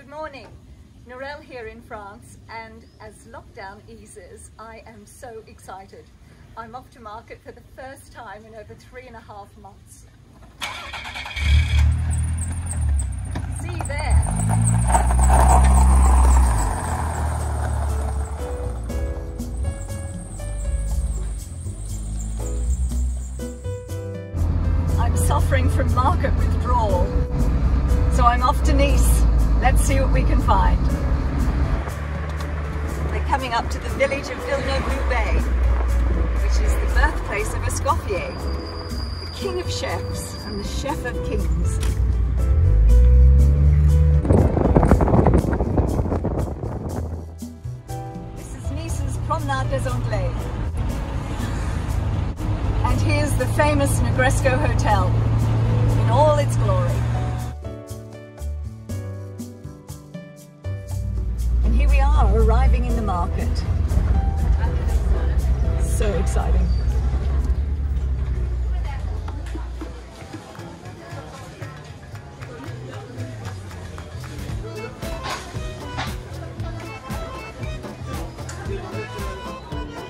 Good morning, Narelle here in France, and as lockdown eases, I am so excited. I'm off to market for the first time in over 3.5 months. See you there. I'm suffering from market withdrawal, so I'm off to Nice. Let's see what we can find. We're coming up to the village of Villeneuve-Loubet, which is the birthplace of Escoffier, the king of chefs and the chef of kings. This is Nice's Promenade des Anglais. And here's the famous Negresco Hotel in all its glory. And here we are, arriving in the market. So exciting.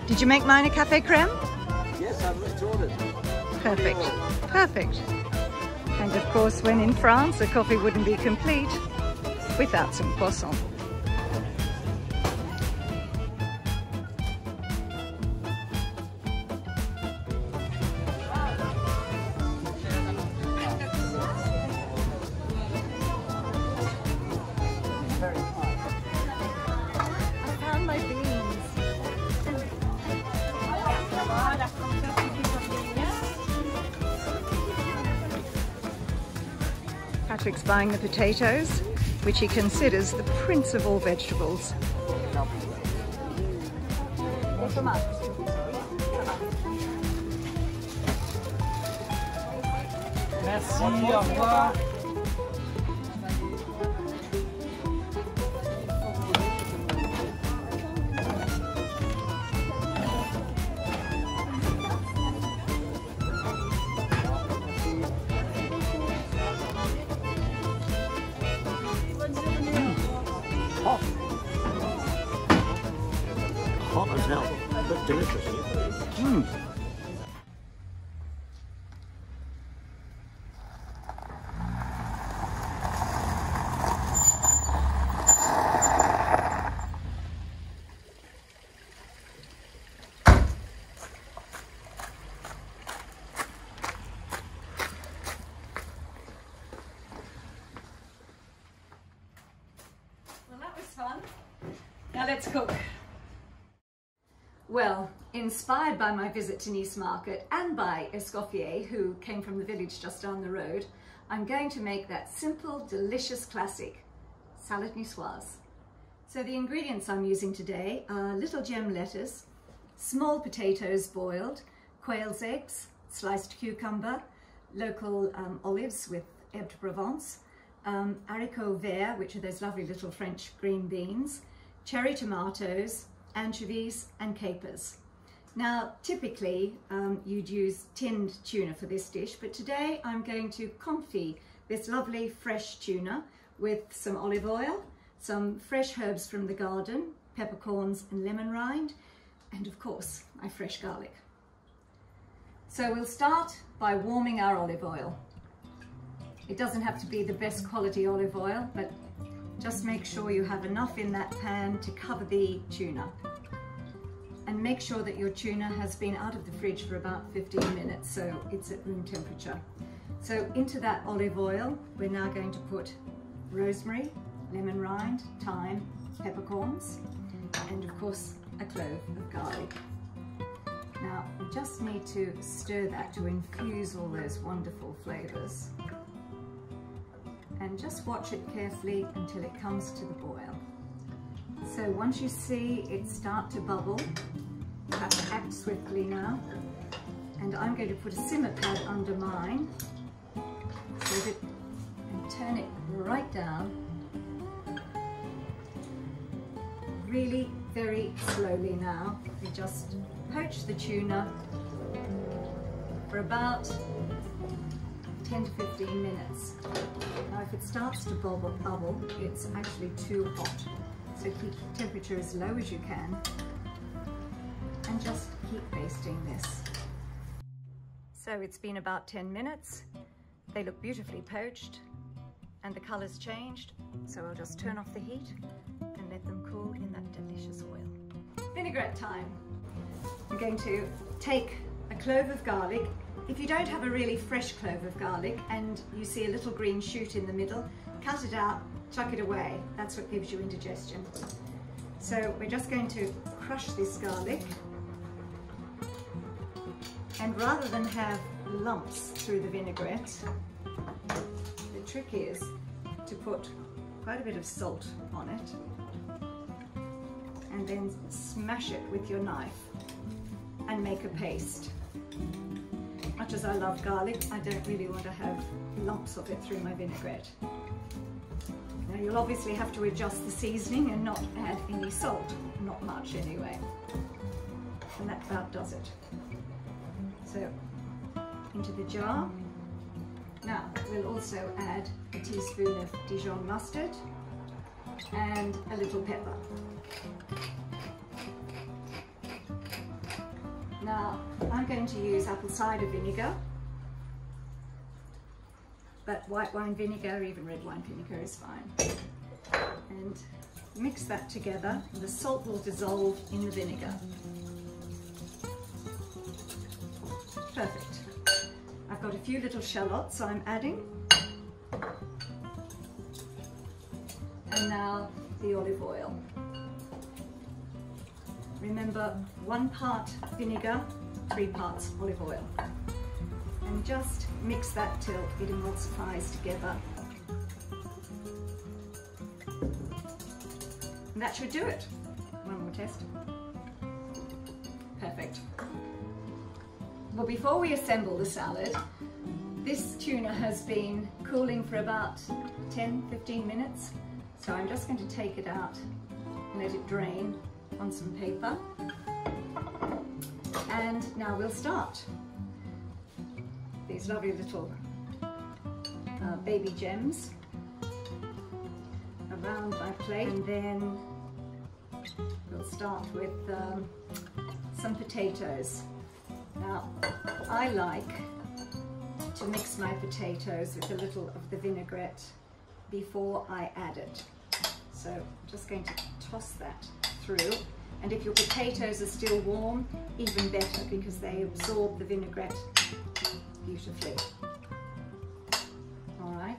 Did you make mine a café crème? Yes, I've just ordered. Perfect, perfect. And of course, when in France, a coffee wouldn't be complete without some croissant. I found my beans. Patrick's buying the potatoes, which he considers the prince of all vegetables. Merci, au revoir. Hot as hell, but delicious. Well, that was fun. Now let's cook. Well, inspired by my visit to Nice Market and by Escoffier, who came from the village just down the road, I'm going to make that simple, delicious classic, Salade Niçoise. So the ingredients I'm using today are little gem lettuce, small potatoes boiled, quail's eggs, sliced cucumber, local olives with herbe de Provence, haricots verts, which are those lovely little French green beans, cherry tomatoes, anchovies and capers. Now typically you'd use tinned tuna for this dish, but today I'm going to confit this lovely fresh tuna with some olive oil, some fresh herbs from the garden, peppercorns and lemon rind, and of course my fresh garlic. So we'll start by warming our olive oil. It doesn't have to be the best quality olive oil, but just make sure you have enough in that pan to cover the tuna. And make sure that your tuna has been out of the fridge for about 15 minutes, so it's at room temperature. So into that olive oil, we're now going to put rosemary, lemon rind, thyme, peppercorns, and of course a clove of garlic. Now we just need to stir that to infuse all those wonderful flavors. And just watch it carefully until it comes to the boil. So once you see it start to bubble, you have to act swiftly now. And I'm going to put a simmer pad under mine so that, and turn it right down. Really very slowly now. We just poach the tuna for about 10 to 15 minutes. Now if it starts to bubble, it's actually too hot. So keep the temperature as low as you can and just keep basting this. So it's been about 10 minutes. They look beautifully poached and the color's changed. So I'll just turn off the heat and let them cool in that delicious oil. Vinaigrette time. I'm going to take a clove of garlic. If you don't have a really fresh clove of garlic and you see a little green shoot in the middle, cut it out, chuck it away. That's what gives you indigestion. So we're just going to crush this garlic. And rather than have lumps through the vinaigrette, the trick is to put quite a bit of salt on it and then smash it with your knife and make a paste. Much as I love garlic, I don't really want to have lumps of it through my vinaigrette. Now you'll obviously have to adjust the seasoning and not add any salt, not much anyway. And that about does it. So, into the jar. Now, we'll also add a teaspoon of Dijon mustard and a little pepper. Now, I'm going to use apple cider vinegar, but white wine vinegar, even red wine vinegar is fine. And mix that together, and the salt will dissolve in the vinegar. Perfect. I've got a few little shallots I'm adding. And now the olive oil. Remember, 1 part vinegar, 3 parts olive oil. And just mix that till it emulsifies together. And that should do it. One more test. Perfect. Well, before we assemble the salad, this tuna has been cooling for about 10-15 minutes. So I'm just going to take it out and let it drain on some paper. And now we'll start. These lovely little baby gems around my plate. And then we'll start with some potatoes. Now, I like to mix my potatoes with a little of the vinaigrette before I add it. So I'm just going to toss that through. And if your potatoes are still warm, even better, because they absorb the vinaigrette beautifully. All right.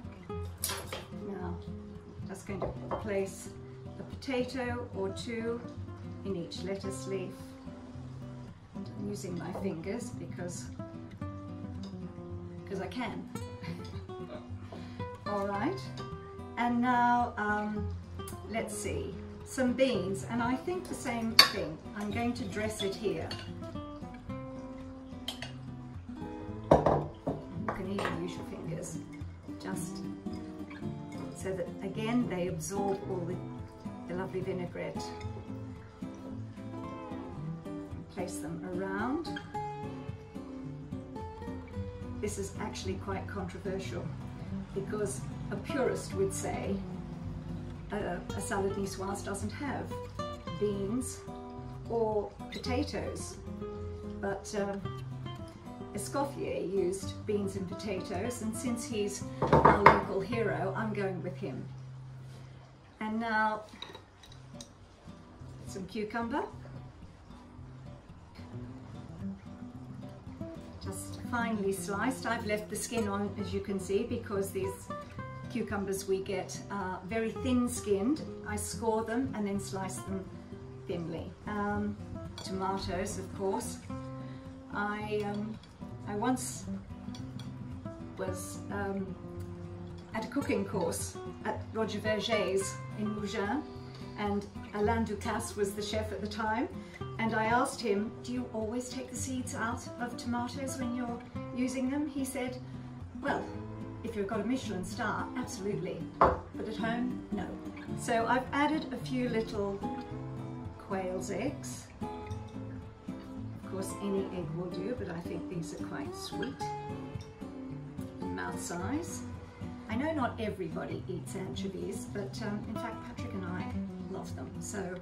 Now, just going to place a potato or two in each lettuce leaf. I'm using my fingers because I can. All right, and now let's see, some beans, and I think the same thing. I'm going to dress it here. You can even use your fingers, just so that again they absorb all the lovely vinaigrette. Place them around. This is actually quite controversial because a purist would say a salad niçoise doesn't have beans or potatoes, but Escoffier used beans and potatoes, and since he's our local hero, I'm going with him. And now some cucumber. Just finely sliced. I've left the skin on, as you can see, because these cucumbers we get are very thin skinned. I score them and then slice them thinly. Tomatoes, of course. I once was at a cooking course at Roger Verger's in Mougins, and Alain Ducasse was the chef at the time, and I asked him, do you always take the seeds out of tomatoes when you're using them? He said, well, if you've got a Michelin star, absolutely, but at home, no. So I've added a few little quail's eggs. Of course, any egg will do, but I think these are quite sweet. Mouth size. I know not everybody eats anchovies, but in fact Patrick and I love them. So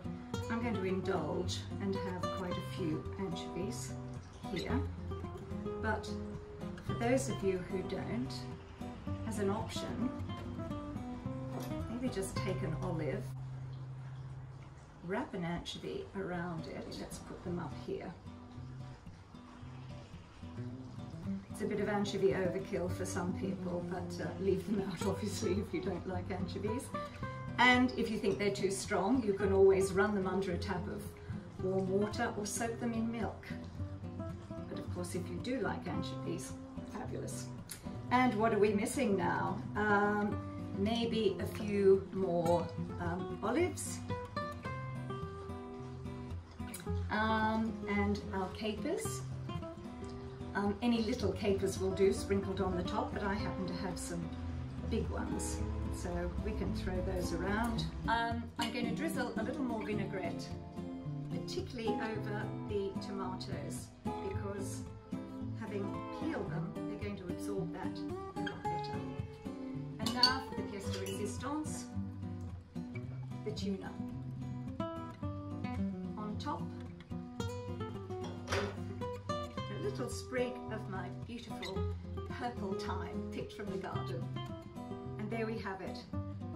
I'm going to indulge and have quite a few anchovies here. But for those of you who don't, as an option, maybe just take an olive, wrap an anchovy around it. Let's put them up here. It's a bit of anchovy overkill for some people, but leave them out obviously if you don't like anchovies. And if you think they're too strong, you can always run them under a tap of warm water or soak them in milk. But of course, if you do like anchovies, fabulous. And what are we missing now? Maybe a few more olives and our capers. Any little capers will do sprinkled on the top, but I happen to have some big ones, so we can throw those around. I'm going to drizzle a little more vinaigrette, particularly over the tomatoes, because having peeled them, they're going to absorb that a lot better. And now for the pièce de résistance, the tuna. On top, a little sprig of my beautiful purple thyme picked from the garden. And there we have it,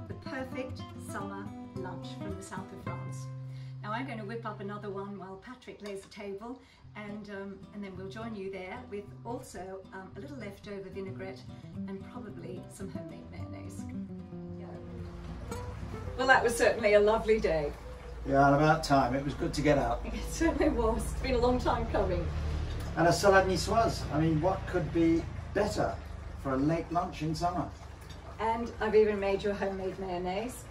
the perfect summer lunch from the south of France. Now I'm going to whip up another one while Patrick lays the table, and then we'll join you there with also a little leftover vinaigrette and probably some homemade mayonnaise. Yeah. Well, that was certainly a lovely day. Yeah, and about time. It was good to get out. It certainly was. It's been a long time coming. And a salade niçoise. I mean, what could be better for a late lunch in summer? And I've even made your homemade mayonnaise.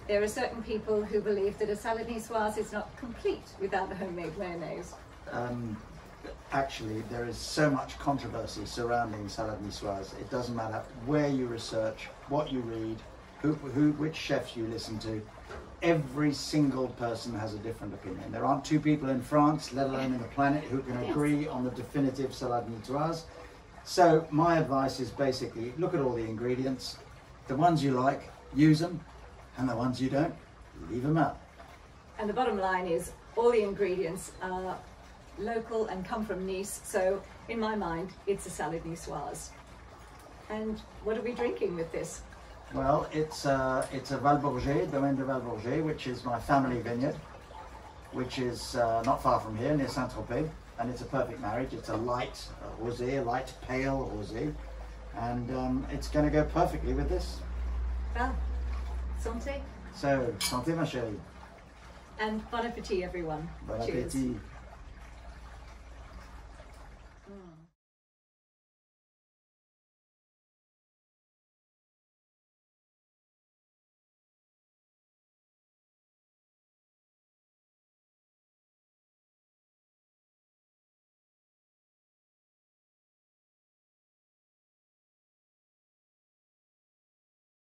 There are certain people who believe that a salade niçoise is not complete without a homemade mayonnaise. Actually, there is so much controversy surrounding salade niçoise. It doesn't matter where you research, what you read, which chefs you listen to. Every single person has a different opinion. There aren't two people in France, let alone in the planet, who can agree on the definitive salade niçoise. So my advice is basically look at all the ingredients. The ones you like, use them, and the ones you don't, leave them out. And the bottom line is all the ingredients are local and come from Nice, so in my mind it's a salade niçoise. And what are we drinking with this? Well, it's a Valbourget, Domaine de Valbourget, which is my family vineyard, which is not far from here, near Saint-Tropez, and it's a perfect marriage. It's a light rosé, a light pale rosé, and it's going to go perfectly with this. Well, santé. So, santé ma chérie. And bon appétit everyone. Bon Cheers. appétit. Mm.